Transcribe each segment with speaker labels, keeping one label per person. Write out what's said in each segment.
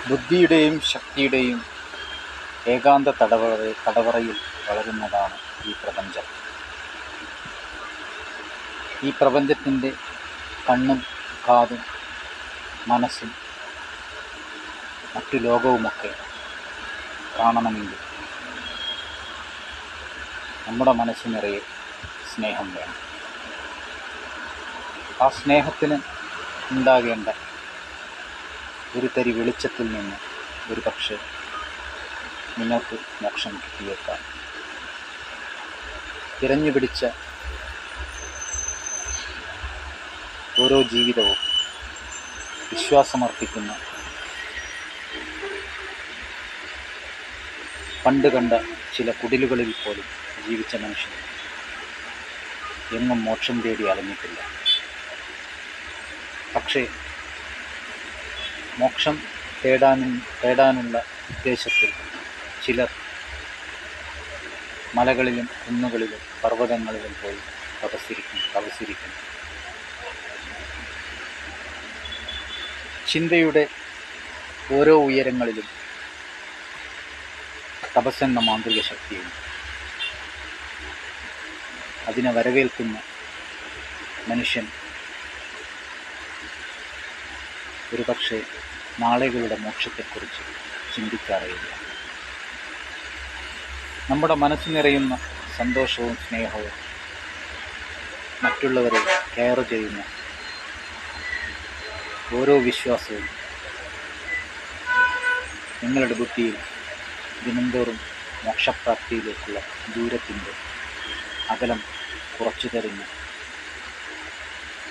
Speaker 1: ബുദ്ധിയുടെയും ശക്തിയുടെയും ഏകാന്ത തടവറയിൽ വളരുന്നതാണ് ഈ പ്രപഞ്ചം. ഈ പ്രപഞ്ചത്തിൻ്റെ കണ്ണും കാതും മനസ്സും മറ്റു ലോകവുമൊക്കെ കാണണമെങ്കിൽ നമ്മുടെ മനസ്സ് നിറയെ സ്നേഹം വേണം. ആ സ്നേഹത്തിന് ഉണ്ടാകേണ്ട ഒരു തരി വെളിച്ചത്തിൽ നിന്ന് ഒരു പക്ഷേ നിങ്ങൾക്ക് മോക്ഷം കിട്ടിയേക്കാം. തിരഞ്ഞു പിടിച്ച ഓരോ ജീവിതവും വിശ്വാസമർപ്പിക്കുന്ന പണ്ട് കണ്ട ചില കുടിലുകളിൽ പോലും ജീവിച്ച മനുഷ്യൻ എങ്ങും മോക്ഷം തേടി അലഞ്ഞിട്ടില്ല. പക്ഷേ മോക്ഷം തേടാനുള്ള ഉദ്ദേശത്തിൽ ചിലർ മലകളിലും കുന്നുകളിലും പർവ്വതങ്ങളിലും പോയി തപസ്സിരിക്കുന്നു. ചിന്തയുടെ ഓരോ ഉയരങ്ങളിലും തപസ്സെന്ന മാന്ത്രിക ശക്തിയുണ്ട്. അതിനെ വരവേൽക്കുന്ന മനുഷ്യൻ ഒരുപക്ഷെ നാളുകളുടെ മോക്ഷത്തെക്കുറിച്ച് ചിന്തിക്കാറില്ല. നമ്മുടെ മനസ്സ് നിറയുന്ന സന്തോഷവും സ്നേഹവും മറ്റുള്ളവരെ കെയർ ചെയ്യുന്ന ഓരോ വിശ്വാസവും നിങ്ങളുടെ ബുദ്ധിയിൽ ദിനംതോറും മോക്ഷപ്രാപ്തിയിലേക്കുള്ള ദൂരത്തിൻ്റെ അകലം കുറച്ചു തരുന്ന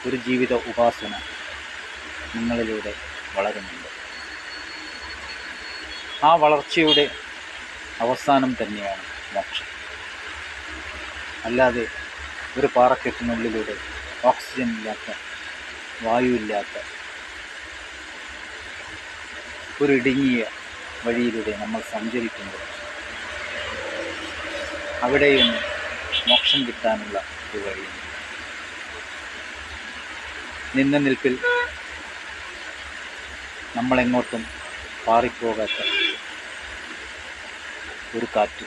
Speaker 1: ഒരു ജീവിത ഉപാസന നിങ്ങളിലൂടെ വളരുന്നുണ്ട്. ആ വളർച്ചയുടെ അവസാനം തന്നെയാണ് മോക്ഷം. അല്ലാതെ ഒരു പാറക്കെട്ടിനുള്ളിലൂടെ ഓക്സിജൻ ഇല്ലാത്ത, വായുവില്ലാത്ത ഒരു ഇടുങ്ങിയ വഴിയിലൂടെ നമ്മൾ സഞ്ചരിക്കുമ്പോൾ അവിടെയൊന്നും മോക്ഷം കിട്ടാനുള്ള ഒരു വഴിയുണ്ട്. നിന്ന നിൽപ്പിൽ നമ്മളെങ്ങോട്ടും പാറിപ്പോകാത്ത ഒരു കാറ്റ്,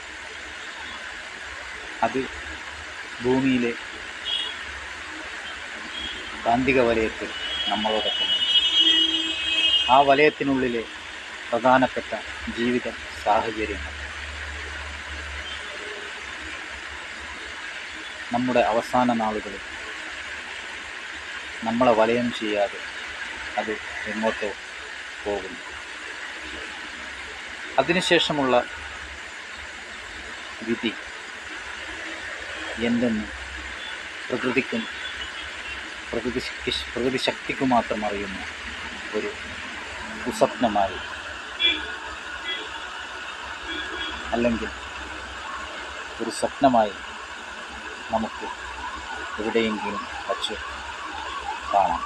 Speaker 1: അത് ഭൂമിയിലെ കാന്തിക വലയത്തിൽ നമ്മളോടൊപ്പം. ആ വലയത്തിനുള്ളിലെ പ്രധാനപ്പെട്ട ജീവിത സാഹചര്യങ്ങൾ നമ്മുടെ അവസാന നാളുകളിൽ നമ്മളെ വലയം ചെയ്യാതെ അത് എങ്ങോട്ടോ പോകുന്നു. അതിനുശേഷമുള്ള വിധി എന്തെന്ന് പ്രകൃതിക്കും പ്രകൃതി ശക്തിക്ക് മാത്രം അറിയുന്ന ഒരു കുസ്വപ്നമായി, അല്ലെങ്കിൽ ഒരു സ്വപ്നമായി നമുക്ക് എവിടെയെങ്കിലും വച്ച് കാണാം.